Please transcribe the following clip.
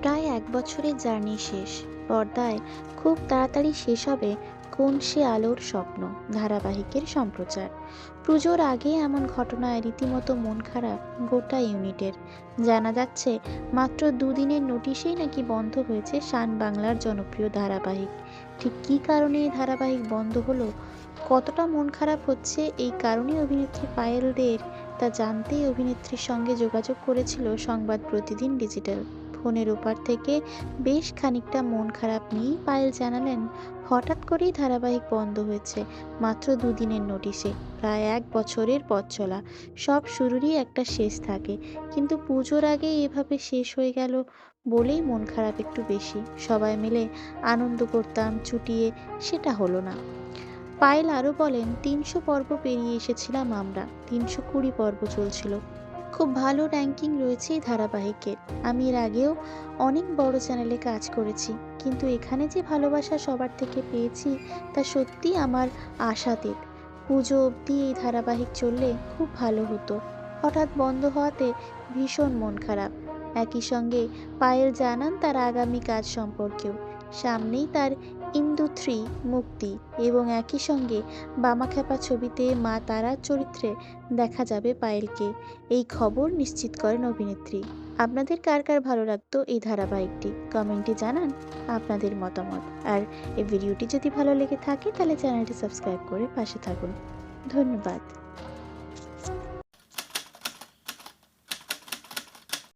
প্রায় ১ বছরের জার্নি শেষ। পর্দায় খুব তাড়াতাড়ি শেষ হবে 'কোন সে আলোর স্বপ্ন' ধারাবাহিকের সম্প্রচার। পুজোর আগে এমন ঘটনায় রীতিমতো মন খারাপ গোটা ইউনিটের। জানা যাচ্ছে মাত্র দুদিনের নোটিশেই নাকি বন্ধ হয়েছে শান বাংলার জনপ্রিয় ধারাবাহিক। ঠিক কী কারণে এই ধারাবাহিক বন্ধ হলো, কতটা মন খারাপ হচ্ছে এই কারণে অভিনেত্রী পায়েল দের, তা জানতেই অভিনেত্রীর সঙ্গে যোগাযোগ করেছিল সংবাদ প্রতিদিন ডিজিটাল। ফোনের ওপার থেকে বেশ খানিকটা মন খারাপ নিয়েই পায়েল জানালেন, হঠাৎ করেই ধারাবাহিক বন্ধ হয়েছে মাত্র দুদিনের নোটিশে। প্রায় ১ বছরের পথ চলা, সব শুরুরই একটা শেষ থাকে, কিন্তু পুজোর আগে এভাবে শেষ হয়ে গেল বলেই মন খারাপ একটু বেশি। সবাই মিলে আনন্দ করতাম চুটিয়ে, সেটা হলো না। পায়েল আরও বলেন, ৩০০ পর্ব পেরিয়ে এসেছিলাম আমরা, ৩২০ পর্ব চলছিল। খুব ভালো র্যাঙ্কিং রয়েছে এই ধারাবাহিকের। আমি এর আগেও অনেক বড় চ্যানেলে কাজ করেছি, কিন্তু এখানে যে ভালোবাসা সবার থেকে পেয়েছি তা সত্যিই আমার আশাতীত। পুজো অবধি এই ধারাবাহিক চললে খুব ভালো হতো। হঠাৎ বন্ধ হওয়াতে ভীষণ মন খারাপ। একই সঙ্গে পায়েল জানান তার আগামী কাজ সম্পর্কেও। সামনেই তার ইন্দু 3 মুক্তি, এবং একই সঙ্গে বামাখ্যাপা ছবিতে মা তারার চরিত্রে দেখা যাবে পায়েলকে। এই খবর নিশ্চিত করেন অভিনেত্রী। আপনাদের কার কার ভালো লাগতো এই ধারাবাহিকটি, কমেন্টে জানান আপনাদের মতামত। আর এই ভিডিওটি যদি ভালো লেগে থাকে তাহলে চ্যানেলটি সাবস্ক্রাইব করে পাশে থাকুন। ধন্যবাদ।